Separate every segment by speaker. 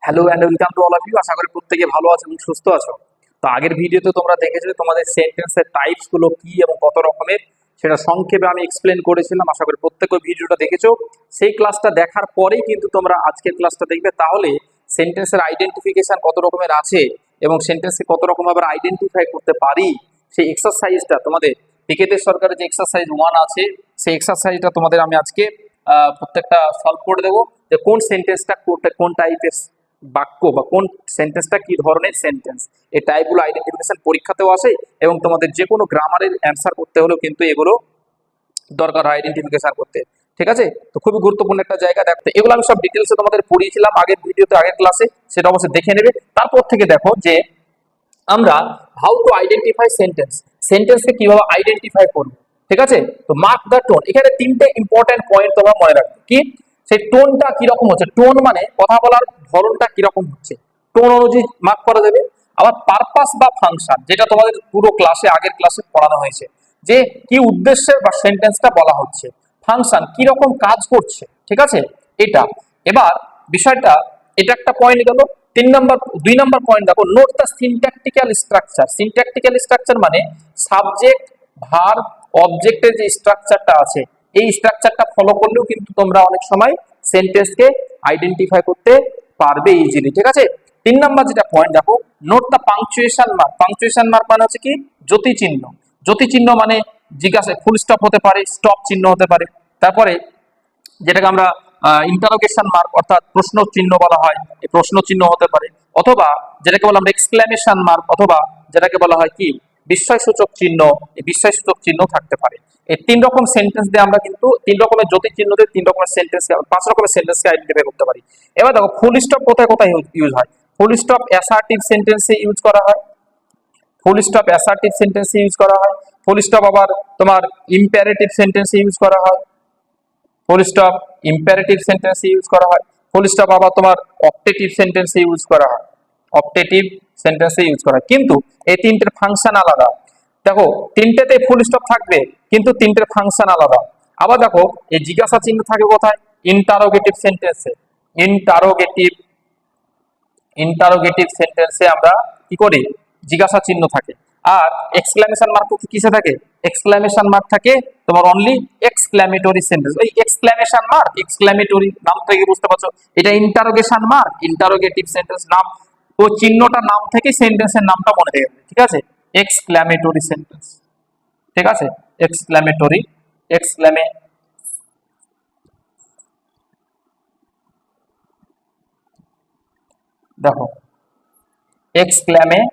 Speaker 1: Hello and welcome to all of you. আশা করি প্রত্যেকে ভালো আছো এবং সুস্থ আছো। তো আগের ভিডিওতে তোমরা দেখেছো তোমাদের সেন্টেন্সের টাইপস গুলো কি এবং কত রকমের, সেটা সংক্ষেপে আমি এক্সপ্লেন করেছিলাম। আশা করি প্রত্যেকে ভিডিওটা দেখেছো। সেই ক্লাসটা দেখার পরেই কিন্তু তোমরা আজকের ক্লাসটা দেখবে, তাহলে সেন্টেন্সের আইডেন্টিফিকেশন কত রকমের আছে এবং সেন্টেন্সকে কত রকম ভাবে আইডেন্টিফাই করতে পারি, সেই এক্সারসাইজটা তোমাদের পিকেতের সরকারের যে এক্সারসাইজ 1 আছে, সেই এক্সারসাইজটা তোমাদের আমি আজকে প্রত্যেকটা সলভ করে দেবো, যে কোন সেন্টেন্সটা কোন টাইপের বাক্য বা কোন সেন্টেন্সটা কি ধরনের সেন্টেন্স। এই টাইপগুলো আইডেন্টিফিকেশন পরীক্ষাতেও আসে এবং তোমাদের যে কোনো গ্রামারের অ্যান্সার করতে হলেও কিন্তু এগুলো দরকার হয় আইডেন্টিফিকেশন করতে। ঠিক আছে, তো খুবই গুরুত্বপূর্ণ একটা জায়গা। দেখতে এগুলো আমি সব ডিটেলসে তোমাদের পড়িয়েছিলাম আগের ভিডিওতে, আগের ক্লাসে, সেটা অবশ্যই দেখে নেবে। তারপর থেকে দেখো যে আমরা হাউ টু আইডেন্টিফাই সেন্টেন্স, সেন্টেন্সকে কিভাবে আইডেন্টিফাই করব। ঠিক আছে, তো মার্ক দ্য টোন, এখানে তিনটে ইম্পর্টেন্ট পয়েন্ট তোমরা মনে রাখবে। কি? সেই টোনটা কিরকম হচ্ছে, টোন মানে কথা বলার ধরনটা কিরকম হচ্ছে, টোন অনুযায়ী মার্ক করা যাবে। আবার পারপাস বা ফাংশন, যেটা তোমাদের পুরো ক্লাসে আগের ক্লাসে পড়ানো হয়েছে, যে কি উদ্দেশ্যে বা সেন্টেন্সটা বলা হচ্ছে, ফাংশন কি রকম কাজ করছে। ঠিক আছে, এটা এবার বিষয়টা, এটা একটা পয়েন্ট গেল। 2 নম্বর পয়েন্ট দেখো, note the syntactical structure. Syntactical structure মানে সাবজেক্ট, ভার্ব, অবজেক্টের যে স্ট্রাকচারটা আছে, এই স্ট্রাকচারটা ফলো করলেও কিন্তু তোমরা অনেক সময় সেন্টেন্সকে আইডেন্টিফাই করতে পারবে ইজিলি। ঠিক আছে, 3 নম্বর যেটা পয়েন্ট দেখো, note the punctuation mark. Punctuation mark মানে হচ্ছে কি, জ্যোতি চিহ্ন। জ্যোতি চিহ্ন মানে জিজ্ঞাসা, ফুল স্টপ হতে পারে, স্টপ চিহ্ন হতে পারে, তারপরে যেটাকে আমরা ইন্টারোগেশন মার্ক অর্থাৎ প্রশ্ন চিহ্ন বলা হয়, এই প্রশ্ন চিহ্ন হতে পারে, অথবা যেটাকে বলা আমরা এক্সক্লেমেশন মার্ক, অথবা যেটাকে বলা হয় কি বিস্ময়সূচক চিহ্ন, এই বিস্ময়সূচক চিহ্ন থাকতে পারে। এই 3 রকম সেন্টেন্স দিয়ে আমরা কিন্তু 3 রকমের জ্যোতি চিহ্ন দিয়ে 3 রকমের সেন্টেন্স, 5 রকমের সেন্টেন্সকে আইডেন্টিফাই করতে পারি। এবার দেখো ফুল স্টপ কোথায় কোথায় ইউজ হয়। ফুল স্টপ অ্যাসার্টিভ সেন্টেন্সে ইউজ করা হয়, ফুল স্টপ অ্যাসার্টিভ সেন্টেন্সে ইউজ করা হয়। ফুল স্টপ আবার তোমার ইম্পারেটিভ সেন্টেন্সে ইউজ করা হয়, ফুল স্টপ ইম্পারেটিভ সেন্টেন্সে ইউজ করা হয়। ফুল স্টপ আবার তোমার অপটেটিভ সেন্টেন্সে ইউজ করা হয়, অপটেটিভ সেন্টেন্সে ইউজ করা হয়। কিন্তু এই তিনটের ফাংশন আলাদা। দেখো তিনটেতে ফুল স্টপ থাকবে, কিন্তু তিনটের ফাংশন আলাদা। আবার দেখো এই জিজ্ঞাসা চিহ্ন থাকে কোথায়, ইন্টারোগেটিভ সেন্টেন্সে। ইন্টারোগেটিভ ইন্টারোগেটিভ সেন্টেন্সে আমরা কি করি, জিজ্ঞাসা চিহ্ন থাকে। আর এক্সক্লেমেশন মার্ক কিসে থাকে, এক্সক্লেমেশন মার্ক থাকে তোমার অনলি এক্সক্লেমেটরি সেন্টেন্স। ওই এক্সক্লেমেশন মার্ক, এক্সক্লেমেটরি নাম থেকে বুঝতে পারছো, এটা ইন্টারোগেশন মার্ক, ইন্টারোগেটিভ সেন্টেন্স নাম, ও চিহ্নটা নাম থেকে সেন্টেন্সের নামটা মনে থাকে। ঠিক আছে, এক্সক্লেমেটরি সেন্টেন্স। ঠিক আছে, এক্সক্লেমেটরি, এক্সক্লেমে দেখো এক্সক্লেমেটরি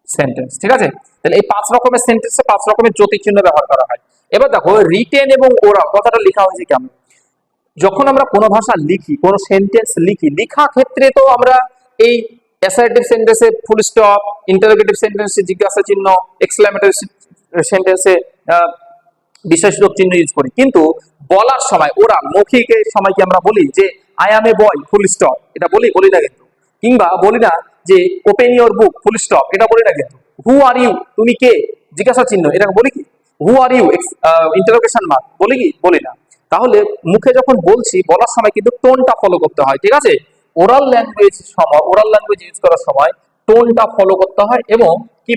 Speaker 1: সেন্টেন্স। ঠিক আছে, তাহলে এই 5 রকমের সেন্টেন্সে 5 রকমের জ্যোতি চিহ্ন ব্যবহার করা হয়। এবার দেখো রিটেন এবং ওরাল কথাটা লেখা হয়েছে কেমন। যখন আমরা কোনো ভাষা লিখি, কোনো সেন্টেন্স লিখি, লেখা ক্ষেত্রে তো আমরা এই অ্যাসার্টিভ সেন্টেন্সে ফুল স্টপ, ইন্টারোগেটিভ সেন্টেন্সে জিজ্ঞাসা চিহ্ন, এক্সক্লেমেটরি সেন্টেন্সে বিশেষক চিহ্ন ইউজ করি। কিন্তু বলার সময় ওরাল, মৌখিকের সময় কি আমরা বলি যে I am A boy full stop, এটা বলি না কিন্তু। কিংবা বলি না যে open your book full stop, এটা বলি না কিন্তু। হু আর ইউ, তুমি কে, জিজ্ঞাসা চিহ্ন, এটা বলি কি। হু আর ইউ ইন্টারোগেশন মার্ক, বলি কি, বলি না। তাহলে মুখে যখন বলছি, বলার সময় কিন্তু টোনটা ফলো করতে হয়। ঠিক আছে, ওরাল ল্যাঙ্গুয়েজ ইউজ করার সময় টোনটা ফলো করতে হয় এবং কি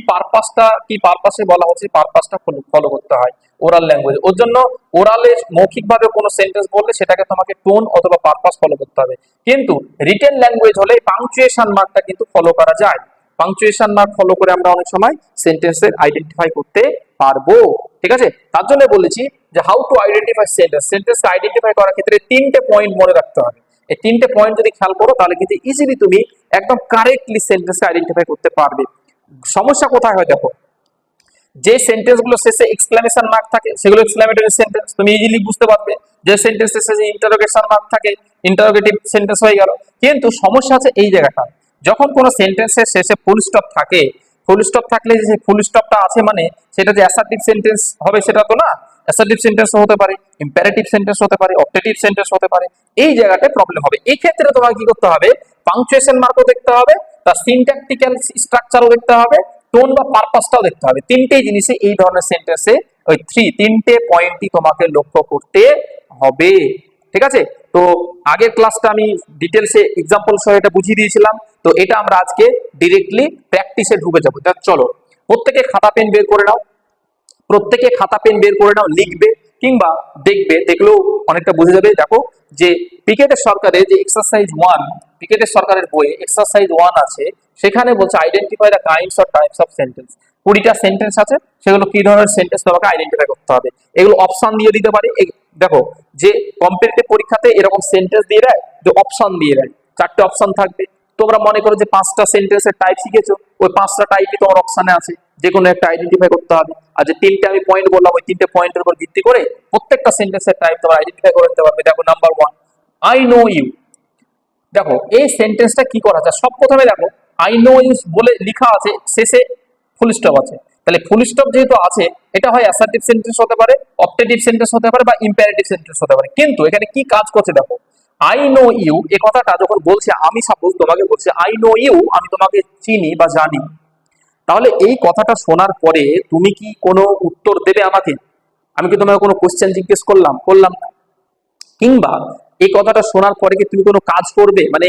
Speaker 1: পারপাসে বলা হচ্ছে, পারপাসটা ফলো করতে হয় ওরাল ল্যাঙ্গুয়েজ। ওর জন্য ওরালে মৌখিকভাবে কোনো সেন্টেন্স বললে সেটাকে তোমাকে টোন অথবা পারপাস ফলো করতে হবে। কিন্তু রিটেন ল্যাঙ্গুয়েজ হলে পাংচুয়েশন মার্কটা কিন্তু ফলো করা যায়। পাংচুয়েশন মার্ক ফলো করে আমরা অনেক সময় সেন্টেন্সের আইডেন্টিফাই করতে পারবো। ঠিক আছে, তার জন্য বলেছি যে how to identify sentence. Sentence identify করার ক্ষেত্রে 3টে পয়েন্ট মনে রাখতে হবে। এই 3টে পয়েন্ট যদি খেয়াল করো, তাহলে কিন্তু ইজিলি তুমি একদম কারেক্টলি সেন্টেন্সকে আইডেন্টিফাই করতে পারবে। সমস্যা কোথায় হয় দেখো, যে সেন্টেন্স গুলো শেষে এক্সক্লেমেশন মার্ক থাকে সেগুলো এক্সক্লেমেটরি সেন্টেন্স, তুমি ইজিলি বুঝতে পারবে। যে সেন্টেন্সের শেষে ইন্টারোগেশন মার্ক থাকে, ইন্টারোগেটিভ সেন্টেন্স হয়ে গেল। কিন্তু সমস্যা আছে এই জায়গাটা, যখন কোনো সেন্টেন্সের শেষে ফুল স্টপ থাকে, ফুল স্টপ থাকলে যে ফুল স্টপটা আছে মানে সেটা যে অ্যাসার্টিভ সেন্টেন্স হবে সেটা তো না। অ্যাসার্টিভ সেন্টেন্স হতে পারে, ইম্পারেটিভ সেন্টেন্স হতে পারে, অপটেটিভ সেন্টেন্স হতে পারে। এই জায়গাটায় প্রবলেম হবে। এই ক্ষেত্রে তোমাকে কি করতে হবে, পাংচুয়েশন মার্কও দেখতে হবে, তার সিনট্যাকটিক্যাল স্ট্রাকচারও দেখতে হবে, টোন বা পারপাসটাও দেখতে হবে। 3টে জিনিসে এই ধরনের সেন্টেন্সে ওই 3টে পয়েন্টই তোমাকে লক্ষ্য করতে হবে। ঠিক আছে? তো আগের ক্লাসটা আমি ডিটেলসে এক্সাম্পল সহ এটা বুঝিয়ে দিয়েছিলাম। তো এটা আমরা আজকে ডিরেক্টলি প্র্যাকটিসে ঢুকে যাবো। চলো প্রত্যেকে খাতা পেন বের করে নাও, প্রত্যেকে খাতা পেন বের করে নাও, লিখবে কিংবা দেখবে, দেখলেও অনেকটা বুঝে যাবে। দেখো যে পিকেটের সরকারের যে এক্সারসাইজ 1, পিকেটের সরকারের বইয়ে এক্সারসাইজ 1 আছে, সেখানে বলছে identify the kinds or types of sentence. 20টা সেন্টেন্স আছে, সেগুলো কি ধরনের সেন্টেন্স তোমাকে আইডেন্টিফাই করতে হবে। এগুলো অপশন দিয়ে দিতে পারি। দেখো যে কম্পিটিটিভ পরীক্ষাতে এরকম সেন্টেন্স দিয়ে দেয়, যে অপশন দিয়ে দেয়, 4টে অপশন থাকবে। তোমরা মনে করো যে 5টা সেন্টেন্সের টাইপ শিখেছো, ওই 5টা টাইপই তোমার অপশনে আছে, যে কোনো একটা আইডেন্টিফাই করতে হবে। আর যে 3টে আমি পয়েন্ট বললাম, ওই 3টে পয়েন্টের উপর ভিত্তি করে প্রত্যেকটা সেন্টেন্সের টাইপ তোমরা আইডেন্টিফাই করে নিতে পারবে। দেখো নাম্বার 1, আই নো ইউ। দেখো এই সেন্টেন্সটা কি করা যায়, সব প্রথমে দেখো আই নো ইউ বলে লেখা আছে, শেষে ফুল স্টপ আছে। তাহলে ফুল স্টপ যেহেতু আছে, এটা হয় অ্যাসার্টিভ সেন্টেন্স হতে পারে, অপটেটিভ সেন্টেন্স হতে পারে, বা ইম্পারেটিভ সেন্টেন্স হতে পারে। কিন্তু এখানে কি কাজ করছে দেখো, আই নো ইউ এই কথাটা যখন বলছে, আমি সাপোজ তোমাকে বলছি আই নো ইউ, আমি তোমাকে চিনি বা জানি, তাহলে এই কথাটা শোনার পরে তুমি কি কোনো উত্তর দেবে আমাকে? আমি কি তোমাকে কোনো কোশ্চেন জিজ্ঞেস করলাম? করলাম না। কিংবা এই কথাটা শোনার পরে কি তুমি কোনো কাজ করবে? মানে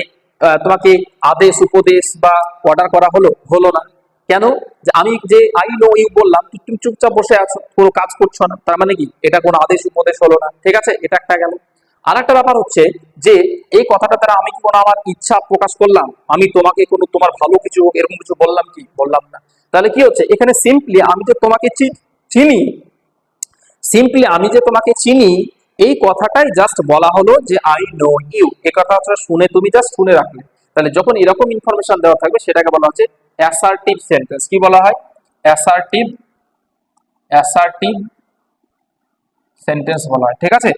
Speaker 1: তোমাকে আদেশ উপদেশ বা অর্ডার করা হলো? হলো না। কেন? যে আমি যে আই নো ইউ বললাম, তুমি চুপচাপ বসে আছো, কোনো কাজ করছো না, তার মানে কি এটা কোনো আদেশ উপদেশ হলো না। ঠিক আছে, এটা একটা গেল। আর একটা ব্যাপার হচ্ছে যে এই কথাটা দ্বারা আমি কি কোনো আমার ইচ্ছা প্রকাশ করলাম? আমি তোমাকে কোনো তোমার ভালো কিছু হোক এরকম কিছু বললাম কি? বললাম না। তাহলে কি হচ্ছে এখানে, সিম্পলি আমি যে তোমাকে চিনি, সিম্পলি আমি যে তোমাকে চিনি, এই কথাটাই জাস্ট বলা হলো যে আই নো ইউ। এই কথাটা শুনে তুমি জাস্ট শুনে রাখলে। তাহলে যখন এরকম ইনফরমেশন দেওয়া থাকবে, সেটাকে বলা হচ্ছে অ্যাসার্টিভ সেন্টেন্স। কি বলা হয়? অ্যাসার্টিভ, অ্যাসার্টিভ সেন্টেন্স বলা হয়। ঠিক আছে,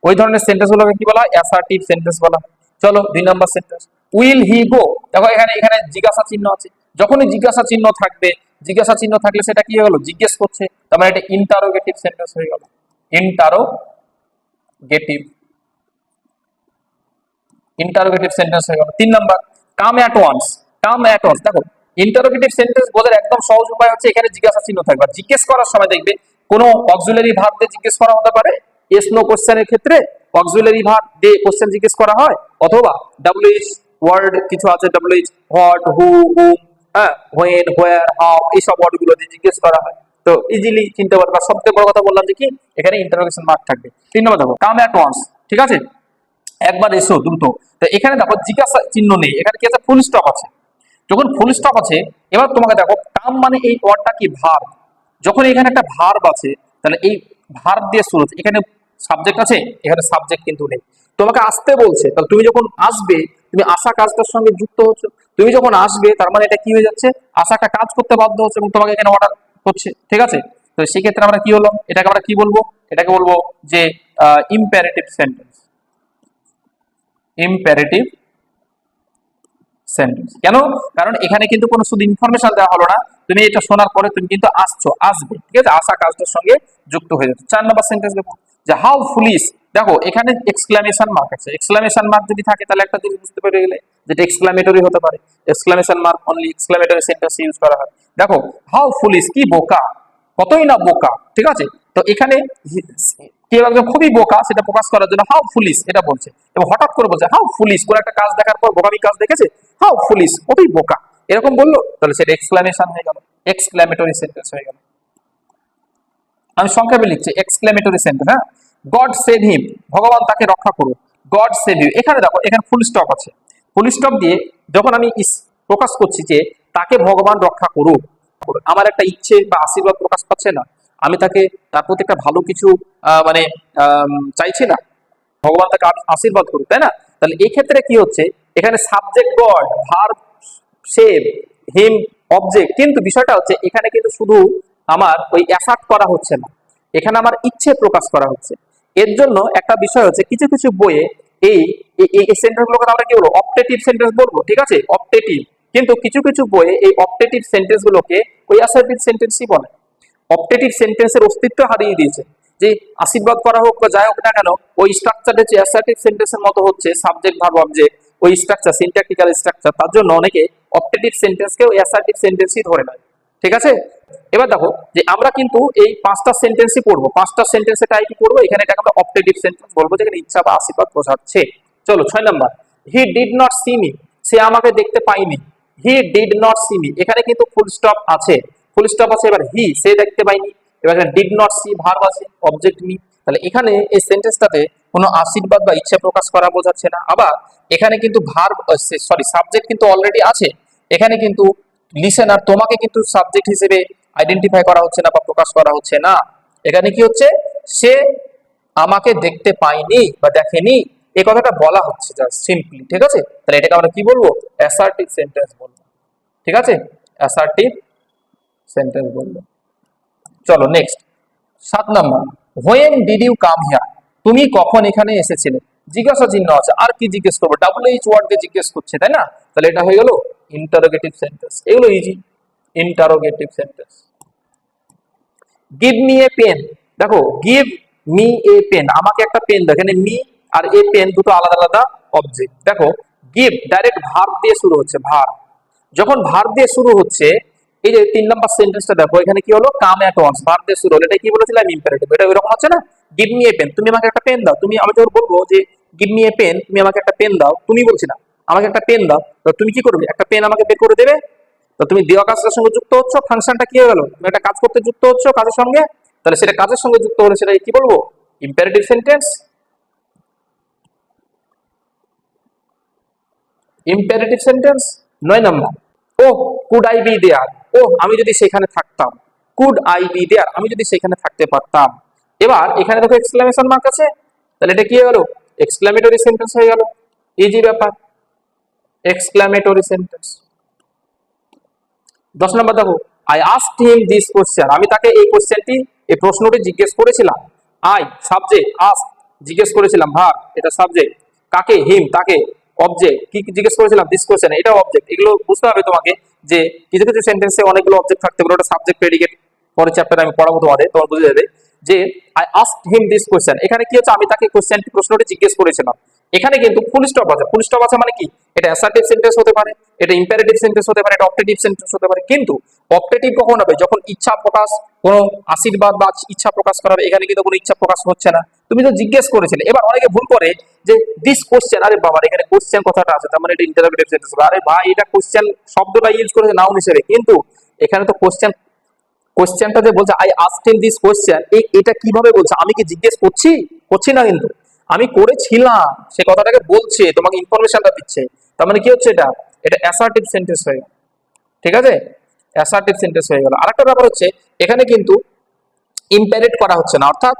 Speaker 1: ওই ধরনের সেন্টেন্স গুলোকে কি বলা হয়? অ্যাসার্টিভ সেন্টেন্স বলা হয়। চলো 2 নম্বর সেন্টেন্স, উইল হি গো। দেখো এখানে এখানে জিজ্ঞাসা চিহ্ন আছে। যখনই জিজ্ঞাসা চিহ্ন থাকবে, জিজ্ঞাসা চিহ্ন থাকলে সেটা কি হয়ে গেল? জিজ্ঞেস করছে, তার মানে এটা ইন্টারোগেটিভ সেন্টেন্স হয়ে গেল। ইন্টারোগেটিভ, ইন্টারোগেটিভ সেন্টেন্স হয়ে গেল। 3 number, come at once. Come at once. দেখো ইন্টারোগেটিভ সেন্টেন্স বোঝার একদম সহজ উপায় হচ্ছে, এখানে জিজ্ঞাসা চিহ্ন থাকবে। জিজ্ঞেস করার সময় দেখবে কোনো অক্সিলারি ভার্ব দিয়ে জিজ্ঞেস করা হতে পারে। ইয়েস নো কোশ্চেনের ক্ষেত্রে অক্সিলারি ভার্ব দিয়ে কোশ্চেন জিজ্ঞেস করা হয়, অথবা ডব্লিউএইচ ওয়ার্ড কিছু আছে, ডব্লিউএইচ হোয়াট, হু, হুম, হ্যাঁ, হোয়েন, হোয়ার, হাউ, এইসব ওয়ার্ডগুলো দিয়ে জিজ্ঞেস করা হয়। তো ইজিলি চিনতে পারবে। সবথেকে বড় কথা বললাম যে কি, এখানে ইন্টারোগেশন মার্ক থাকবে। 3 নম্বর দেখো, কাম অ্যাট ওয়ান্স। ঠিক আছে, একবার এসো দ্রুত। তো এখানে দেখো জিজ্ঞাসা চিহ্ন নেই, এখানে কি আছে? ফুল স্টপ আছে। যখন ফুল স্টপ আছে, এবার তোমাকে দেখো কাম মানে এই ওয়ার্ডটা কি? ভার্ব। যখন এখানে একটা ভার্ব আছে, তাহলে এই ভার্ব দিয়ে শুরু হচ্ছে। এখানে সাবজেক্ট আছে, এখানে সাবজেক্ট কিন্তু নেই। তোমাকে আসতে বলছে, তাহলে তুমি যখন আসবে, তুমি আসা কাজটার সঙ্গে যুক্ত হচ্ছ। তুমি যখন আসবে, তার মানে এটা কি হয়ে যাচ্ছে? আশাটা কাজ করতে বাধ্য হচ্ছে এবং তোমাকে এখানে অর্ডার করছে। ঠিক আছে, তো সেক্ষেত্রে আমরা কি হলো, এটাকে আমরা কি বলবো? এটাকে বলবো যে ইম্পারেটিভ সেন্টেন্স। Imperative sentence. কেন? কারণ এখানে কিন্তু কোনো শুধু ইনফরমেশন দেওয়া হলো না, তুমি এটা শোনার পরে তুমি কিন্তু আসছো, আসবে। ঠিক আছে, আসা কাজটার সঙ্গে যুক্ত হয়ে যাচ্ছে। 4 নম্বর সেন্টেন্স দেখো, যে হাউ ফুলিশ। দেখো এখানে এক্সক্লামেশন মার্ক আছে। এক্সক্লামেশন মার্ক যদি থাকে, তাহলে একটা জিনিস বুঝতে পেরে গেলে যেটা এক্সক্লামেটরি হতে পারে। Exclamation mark only exclamatory sentence use করা হয়। দেখো হাউ ফুলিশ, কি বোকা, কতই না বোকা। ঠিক আছে, তো এখানে কেউ একজন খুবই বোকা, সেটা প্রকাশ করার জন্য হাউ ফুলিশ এটা বলছে, এবং হঠাৎ করে বলছে হাউ ফুলিশ, কোন একটা কাজ দেখার পর বোকামি কাজ দেখেছে, হাউ ফুলিশ, কতই বোকা, এরকম বললো, তাহলে সেটা এক্সক্লামেশন হয়ে গেল, এক্সক্লামেটরি সেন্টেন্স হয়ে গেল। আমি সংক্ষেপে লিখছি এক্সক্লামেটরি সেন্টেন্স। হ্যাঁ, গড সেভ হিম, ভগবান তাকে রক্ষা করুন। গড সেভ ইউ, এখানে দেখো এখানে ফুল স্টপ আছে। ফুল স্টপ দিয়ে যখন আমি প্রকাশ করছি যে তাকে ভগবান রক্ষা করুক, আমার একটা ইচ্ছে বা আশীর্বাদ প্রকাশ পাচ্ছে না, আমি তাকে, তার প্রতি একটা ভালো কিছু মানে চাইছি না, ভগবান তাকে আশীর্বাদ করুক, তাই না? তাহলে এই ক্ষেত্রে কি হচ্ছে, এখানে subject god, verb save, him object, কিন্তু বিষয়টা হচ্ছে এখানে কিন্তু শুধু আমার ওই অ্যাসার্ট করা হচ্ছে না, এখানে আমার ইচ্ছে প্রকাশ করা হচ্ছে। এর জন্য একটা বিষয় হচ্ছে, কিছু কিছু বইয়ে এই সেন্টেন্স গুলোকে আমরা কি বলবো? অপটেটিভ সেন্টেন্স বলবো। ঠিক আছে, অপটেটিভ। কিন্তু কিছু কিছু বইয়ে এই অপটেটিভ সেন্টেন্স গুলোকে ওই অ্যাসার্টিভ সেন্টেন্সই বলে। অপটেটিভ সেন্টেন্সের অস্তিত্ব হারিয়ে দিয়েছে। যে আশীর্বাদ করা হোক বা যাই হোক না কেন, ওই স্ট্রাকচারটা যে অ্যাসার্টিভ সেন্টেন্সের মতো হচ্ছে, সাবজেক্ট ভার্ব অবজেক্ট, ওই স্ট্রাকচার, সিনট্যাকটিক্যাল স্ট্রাকচার, তার জন্য অনেকে অপটেটিভ সেন্টেন্সকে ওই অ্যাসার্টিভ সেন্টেন্সই ধরে নেয়। ঠিক আছে। এবার দেখো যে আমরা কিন্তু এই 5টা সেন্টেন্সই পড়বো, 5টা সেন্টেন্সের টাইপই পড়বো। এখানে এটাকে আমরা অপটেটিভ সেন্টেন্স বলবো, যেখানে ইচ্ছা বা আশীর্বাদ বোঝাচ্ছে। চলো 6 number, he did not see me, সে আমাকে দেখতে পায়নি। He did not see me, এখানে কিন্তু ফুল স্টপ আছে, ফুল স্টপ আছে। এবার হি, সে দেখতে পায়নি। এবার ডিড নট সি, ভার্ব আছে, অবজেক্ট মি। তাহলে এখানে এই সেন্টেন্সটাতে কোনো আশীর্বাদ বা ইচ্ছা প্রকাশ করা বোঝাচ্ছে না। আবার এখানে কিন্তু ভার্ব, সরি, সাবজেক্ট কিন্তু অলরেডি আছে। এখানে কিন্তু লিসেনার, তোমাকে কিন্তু সাবজেক্ট হিসেবে আইডেন্টিফাই করা হচ্ছে না বা প্রকাশ করা হচ্ছে না। এখানে কি হচ্ছে, সে আমাকে দেখতে পায়নি বা দেখেনি, এই কথাটা বলা হচ্ছে জাস্ট সিম্পলি। ঠিক আছে, তাহলে এটাকে আমরা কি বলবো, অ্যাসার্টিভ সেন্টেন্স বলবো। ঠিক আছে, অ্যাসার্টিভ সেন্টেন্স বলবো। চলো next 7 number, when did you come here, তুমি কখন এখানে এসেছিলে। জিজ্ঞাসা চিহ্ন আছে, আর কি জিজ্ঞেস করবো, WH ওয়ার্ড দিয়ে জিজ্ঞেস করছে, তাই না। তাহলে এটা হয়ে গেল ইন্টারোগেটিভ সেন্টেন্স। এগুলো easy, interrogative sentence. Give me a pen, দেখো গিভ মি এ পেন, আমাকে একটা পেন দাও। এখানে মি আর এ পেন দুটো আলাদা আলাদা অবজেক্ট। দেখো গিভ ডাইরেক্ট ভার্ব দিয়ে শুরু হচ্ছে, ভার্ব। যখন ভার্ব দিয়ে শুরু হচ্ছে, এই যে 3 নাম্বার সেন্টেন্সটা দেখো, এখানে কি হলো, কাম অ্যাট ওয়ান্স, ভার্ব দিয়ে শুরু হলো। এটা কি বলেছিলাম, ইম্পারেটিভ। এটা এরকম হচ্ছে না, গিভ মি এ পেন, তুমি আমাকে একটা পেন দাও। তুমি, আমি যখন বলবো যে গিভ মি এ পেন, তুমি আমাকে একটা পেন দাও, তুমি বলছি না, আমাকে একটা পেন দাও, তো তুমি কি করবে, একটা পেন আমাকে বের করে দেবে। তো তুমি দেওয়া কাজটার সঙ্গে যুক্ত হচ্ছ, ফাংশনটা কি হয়ে গেল, তুমি একটা কাজ করতে যুক্ত হচ্ছ কাজের সঙ্গে, তাহলে সেটা কাজের সঙ্গে যুক্ত হলে সেটা কি বলবো, imperative sentence. Imperative sentence. 9 number, oh could I be there, ও আমি যদি সেখানে থাকতাম। কুড আই বি দেয়ার, আমি যদি সেখানে থাকতে পারতাম। এবার এখানে দেখো এক্সক্লামেশন মার্ক আছে, তাহলে এটা কি হয়ে গেল, এক্সক্লামেটরি সেন্টেন্স হয়ে গেল। ইজি ব্যাপার, এক্সক্লামেটরি সেন্টেন্স। 10 নম্বর দেখো, I asked him this question, আমি তাকে এই কোশ্চেনটি, এই প্রশ্নটি জিজ্ঞেস করেছিলাম। আই সাবজেক্ট, আস্ক জিজ্ঞেস করেছিলাম, ভার্ব এটা সাবজেক্ট, কাকে, হিম তাকে, অবজেক্ট কি জিজ্ঞেস করেছিলাম, দিস কোশ্চেন এটা অবজেক্ট। এগুলো বুঝতে হবে তোমাকে যে কিছু কিছু সেন্টেন্সে অনেকগুলো অবজেক্ট থাকতে পারে, ওটা সাবজেক্ট প্রেডিকেট। পরের চ্যাপ্টারে আমি পড়াবো তোমাদের, তোমার বুঝে যাবে যে I asked him this question, এখানে কি হচ্ছে, আমি তাকে কোশ্চেনটি, প্রশ্নটি জিজ্ঞেস করেছিলাম। এখানে কিন্তু ফুল স্টপ আছে, ফুল স্টপ আছে মানে কি, এটা অ্যাসার্টিভ সেন্টেন্স হতে পারে, এটা ইম্পারেটিভ সেন্টেন্স হতে পারে, এটা অপটেটিভ সেন্টেন্স হতে পারে। কিন্তু অপটেটিভ কখন হবে, যখন ইচ্ছা প্রকাশ, কোনো আশীর্বাদ বা ইচ্ছা প্রকাশ করা হবে। এখানে কিন্তু কোনো ইচ্ছা প্রকাশ হচ্ছে না, তুমি তো জিজ্ঞেস করেছিলে। এবার অনেকে ভুল করে যে দিস কোশ্চেন, আরে বাবা এখানে কোশ্চেন কথাটা আছে, তার মানে এটা ইন্টারোগেটিভ সেন্টেন্স হবে। আরে ভাই, এটা কোশ্চেন শব্দটা ইউজ করেছে নাউন হিসেবে, কিন্তু এখানে তো কোশ্চেন, কোশ্চেনটা যে বলছে I asked him this question, এটা কিভাবে বলছে, আমি কি জিজ্ঞেস করছি, করছি না, কিন্তু আমি করেছিলাম, সে কথাটাকে বলছে, তোমাকে ইনফরমেশনটা দিচ্ছে। তার মানে কি হচ্ছে, এটা এটা অ্যাসার্টিভ সেন্টেন্স হয়ে গেল। ঠিক আছে, অ্যাসার্টিভ সেন্টেন্স হয়ে গেল। আরেকটা ব্যাপার হচ্ছে, এখানে কিন্তু ইম্প্যারেট করা হচ্ছে না, অর্থাৎ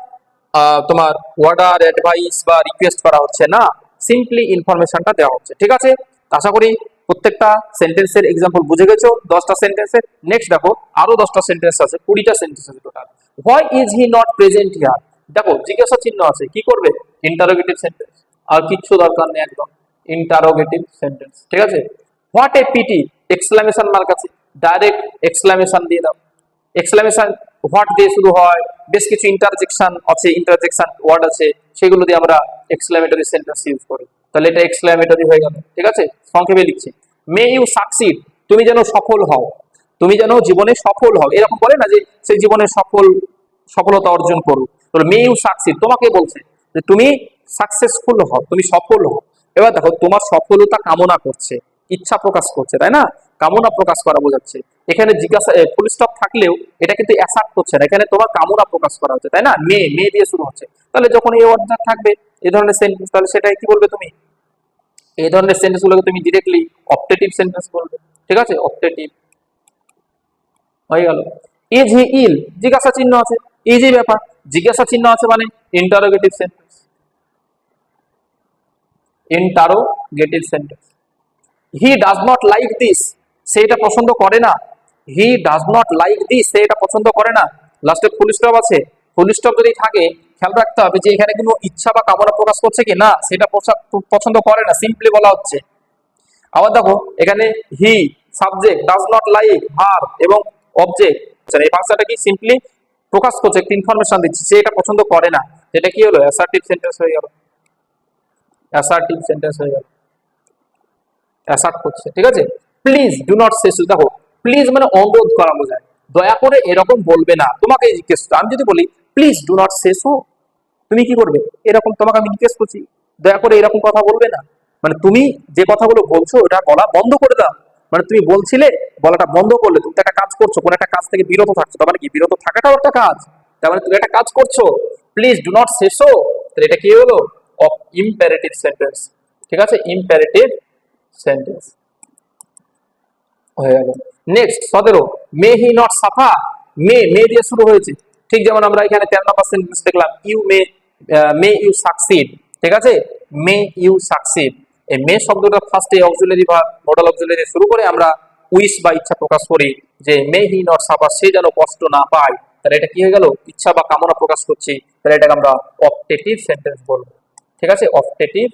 Speaker 1: তোমার অর্ডার, অ্যাডভাইস বা রিকোয়েস্ট করা হচ্ছে না, সিম্পলি ইনফরমেশনটা দেওয়া হচ্ছে। ঠিক আছে, আশা করি প্রত্যেকটা সেন্টেন্সের এক্সাম্পল বুঝে গেছো, 10টা সেন্টেন্সের। নেক্সট দেখো, আরো 10টা সেন্টেন্স আছে, 20টা সেন্টেন্স আছে total. Why is he not present here, দেখো জিজ্ঞাসা চিহ্ন আছে, কি করবে, ইন্টারোগেটিভ সেন্টেন্স। আর কিচ্ছু দরকার নেই, একদম ইন্টারোগেটিভ সেন্টেন্স। ঠিক আছে, what a pity, exclamation mark আছে, ডাইরেক্ট এক্সক্লামেশন দিয়ে দাও। এক্সক্লামেশন হোয়াট দিয়ে শুরু হয়, বেশ কিছু ইন্টারজেকশন আছে, ইন্টারজেকশন ওয়ার্ড আছে, সেগুলো দিয়ে আমরা এক্সক্লামেটরি সেন্টেন্স ইউজ করি। তাহলে এটা এক্সক্লামেটরি হয়ে গেল। ঠিক আছে, সংক্ষেপে লিখছি, মে ইউ সাকসিড, তুমি যেন সফল হও, তুমি যেন জীবনে সফল হও, এরকম বলে না যে সেই জীবনে সফলতা অর্জন করো। তো মে ইউ সাকসিড, তোমাকে বলছে যে তুমি সাকসেসফুল হও, তুমি সফল হও। এবার দেখো, তোমার সফলতা কামনা করছে, ইচ্ছা প্রকাশ করছে, তাই না, কামনা প্রকাশ করা বোঝাচ্ছে। এখানে জিজ্ঞাসা ফুল স্টপ থাকলেও এটা কিন্তু অ্যাসার্ট করছে না, এখানে তোমার কামনা প্রকাশ করা হচ্ছে, তাই না, মে মে দিয়ে শুরু হচ্ছে। তাহলে যখন এই অর্ডার থাকবে এই ধরনের সেন্টেন্স, তাহলে সেটাই কি বলবে তুমি, এই ধরনের সেন্টেন্স গুলোকে তুমি ডিরেক্টলি অপটেটিভ সেন্টেন্স বলবে। ঠিক আছে, অপটেটিভ হয়ে গেল। ইজ হি ইল, জিজ্ঞাসা চিহ্ন আছে, ইজি ব্যাপার, জিজ্ঞাসা চিহ্ন আছে মানে interrogative sentence, interrogative sentence. He does not like this, সে এটা পছন্দ করে না। He does not like this, সে এটা পছন্দ করে না। লাস্টে ফুল স্টপ আছে, ফুল স্টপ যদি থাকে খেয়াল রাখতে হবে যে এখানে কোনো ইচ্ছা বা কামনা প্রকাশ করছে কি না, সেটা পছন্দ করে না, সিম্পলি বলা হচ্ছে। আবার দেখো এখানে he subject, does not like verb এবং অবজেক্ট, এই ভাষাটা কি সিম্পলি প্রকাশ করছে, একটা ইনফরমেশন দিচ্ছে, সে এটা পছন্দ করে না। এটা কি হলো, অ্যাসার্টিভ সেন্টেন্স হয়ে গেল, অ্যাসার্টিভ সেন্টেন্স হয়ে গেল, অ্যাসার্ট করছে। ঠিক আছে, প্লিজ ডু নট সে, দেখো প্লিজ মানে অনুরোধ করা বোঝায়, দয়া করে এরকম বলবে না। তোমাকে জিজ্ঞেস, আমি যদি বলি please do not say so, তুমি কি করবে? এরকম তোমাকে আমি জিজ্ঞেস করছি, দয়া করে এরকম কথা বলবে না। মানে তুমি যে কথাগুলো বলছো ওটা বলা বন্ধ করে দাও। মানে তুমি বলছিলে, বলাটা বন্ধ করলে। তুমি তো একটা কাজ করছো, কোন একটা কাজ থেকে বিরত থাকছো, তার মানে কি বিরত থাকাটাও একটা কাজ। তার মানে তুমি একটা কাজ করছো, please do not say so, তাহলে এটা কি হলো? Of imperative sentence. ঠিক আছে, ইম্পারেটিভ সেন্টেন্স হয়ে গেল। নেক্সট 17, মে হি নট সাফা। মে দিয়ে শুরু হয়েছে, ঠিক যেমন আমরা এখানে 13 নম্বর সেন্টেন্স দেখলাম, মে ইউ সাকসিড। ঠিক আছে, মে ইউ সাকসিড। এই মে শব্দটা ফার্স্টে অক্সিলারি বা মডেল অক্সিলারি শুরু করে আমরা উইশ বা ইচ্ছা প্রকাশ করি যে মে হি নট সাফার, সে যেন কষ্ট না পায়। তাহলে এটা কি হয়ে গেল? ইচ্ছা বা কামনা প্রকাশ করছি, তাহলে এটাকে আমরা অপটেটিভ সেন্টেন্স বলবো। ঠিক আছে, অপটেটিভ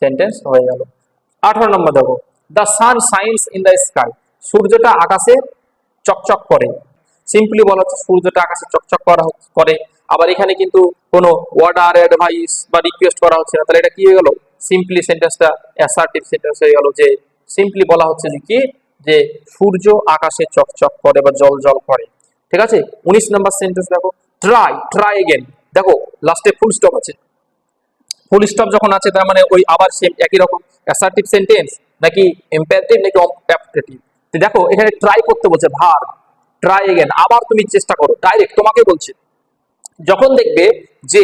Speaker 1: সেন্টেন্স হয়ে গেল। 18 নম্বর দেখো, the sun shines in the sky. সূর্যটা আকাশে চকচক করে। সিম্পলি বলা হচ্ছে সূর্যটা আকাশে চকচক করে। আবার এখানে কিন্তু কোনো অর্ডার, অ্যাডভাইস বা রিকোয়েস্ট করা হচ্ছে না। তাহলে এটা কি হয়ে গেল? সিম্পলি সেন্টেন্সটা অ্যাসার্টিভ সেন্টেন্স হয়ে গেল, যে সিম্পলি বলা হচ্ছে যে কি, যে সূর্য আকাশে চকচক করে বা জল জল করে। ঠিক আছে, 19 নম্বর সেন্টেন্স দেখো, ট্রাই এগেন। দেখো লাস্টে ফুল স্টপ আছে। ফুল স্টপ যখন আছে তার মানে ওই আবার সেম একই রকম অ্যাসার্টিভ সেন্টেন্স নাকি ইম্পারেটিভ নাকি অপটেটিভ। তো দেখো এখানে ট্রাই করতে বলছে, ভার্ব। ট্রাই এগেন, আবার তুমি চেষ্টা করো, ডাইরেক্ট তোমাকে বলছে। যখন দেখবে যে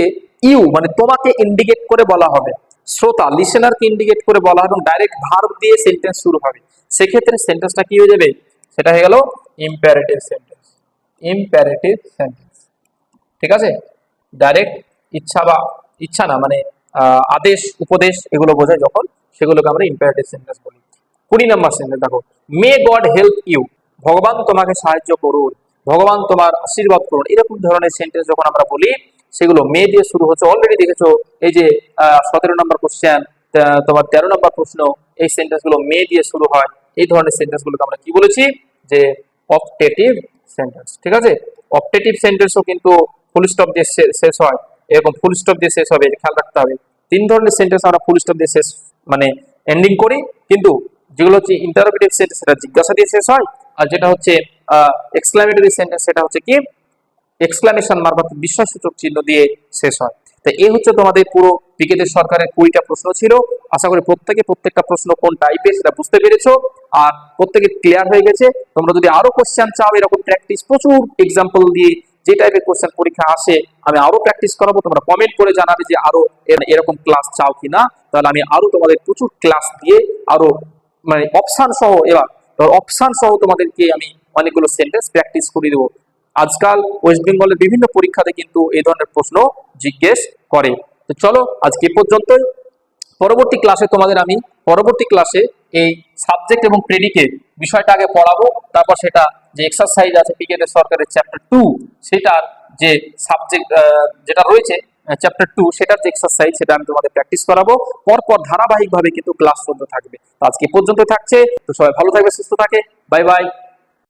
Speaker 1: ইউ মানে তোমাকে ইন্ডিকেট করে বলা হবে, শ্রোতা লিসেনারকে ইন্ডিকেট করে বলা হবে এবং ডাইরেক্ট ভার্ব দিয়ে সেন্টেন্স শুরু হবে, সেক্ষেত্রে সেন্টেন্সটা কি হয়ে যাবে? সেটা হয়ে গেল ইম্পারেটিভ সেন্টেন্স। Imperative sentence. ঠিক আছে, ডাইরেক্ট ইচ্ছা বা ইচ্ছা না মানে আদেশ, উপদেশ এগুলো বোঝায় যখন, সেগুলোকে আমরা ইম্পারেটিভ সেন্টেন্স বলি। 20 নম্বর সেন্টেন্স দেখো, মে গড হেল্প ইউ। ভগবান তোমাকে সাহায্য করুন, ভগবান তোমার আশীর্বাদ করুন। এরকম ধরনের সেন্টেন্স যখন আমরা বলি, সেগুলো মে দিয়ে শুরু হচ্ছে। অলরেডি দেখেছো এই যে 17 নম্বর কোশ্চেন, তোমার 13 নম্বর প্রশ্ন, এই সেন্টেন্স গুলো মে দিয়ে শুরু হয়। এই ধরনের সেন্টেন্স গুলোকে আমরা কি বলেছি? যে অপটেটিভ সেন্টেন্স। ঠিক আছে, অপটেটিভ সেন্টেন্সও কিন্তু ফুল স্টপ দিয়ে শেষ হয়, এরকম ফুল স্টপ দিয়ে শেষ হবে, খেয়াল রাখতে হবে। 3 ধরনের সেন্টেন্স আমরা ফুল স্টপ দিয়ে শেষ মানে এন্ডিং করি, কিন্তু যেগুলো হচ্ছে ইন্টারোগেটিভ সেন্টেন্স সেটা জিজ্ঞাসা দিয়ে শেষ হয়, আর যেটা হচ্ছে এক্সক্লামেটরি সেন্টেন্স সেটা হচ্ছে কি এক্সক্লামেশন মার্ক বা বিস্ময়সূচক চিহ্ন দিয়ে শেষ হয়। তো এই হচ্ছে তোমাদের পুরো পিকেদের সরকারের 20টা প্রশ্ন ছিল। আশা করি প্রত্যেকটা প্রশ্ন কোন টাইপের সেটা বুঝতে পেরেছো, আর প্রত্যেকে ক্লিয়ার হয়ে গেছে। তোমরা যদি আরো কোশ্চেন চাও এরকম প্র্যাকটিস, প্রচুর এক্সাম্পল দিয়ে যে টাইপের কোশ্চেন পরীক্ষা আসে আমি আরো প্র্যাকটিস করাবো, তোমরা কমেন্ট করে জানাবে যে আরো এরকম ক্লাস চাও কিনা। তাহলে আমি আরো তোমাদের প্রচুর ক্লাস দিয়ে আরো মানে অপশন সহ, এবার অপশন সহ তোমাদেরকে আমি অনেকগুলো সেন্টেন্স প্র্যাকটিস করে দেবো। আজকাল ওয়েস্ট বেঙ্গলের বিভিন্ন পরীক্ষাতে কিন্তু এই ধরনের প্রশ্ন জিজ্ঞেস করে। তো চলো আজকে এ পর্যন্তই। পরবর্তী ক্লাসে তোমাদের আমি পরবর্তী ক্লাসে এই সাবজেক্ট এবং প্রেডিকেট বিষয়টা আগে পড়াবো, তারপর সেটা যে এক্সারসাইজ আছে পিকেদের সরকারের চ্যাপ্টার 2, সেটার যে সাবজেক্ট যেটা রয়েছে চ্যাপ্টার 2 সেটার যে এক্সারসাইজ সেটা আমি তোমাদের প্র্যাকটিস করাবো। পরপর ধারাবাহিকভাবে কিন্তু ক্লাস চলতে থাকবে। তো আজকে এ পর্যন্ত থাকছে। তো সবাই ভালো থাকবে, সুস্থ থাকে, বাই বাই।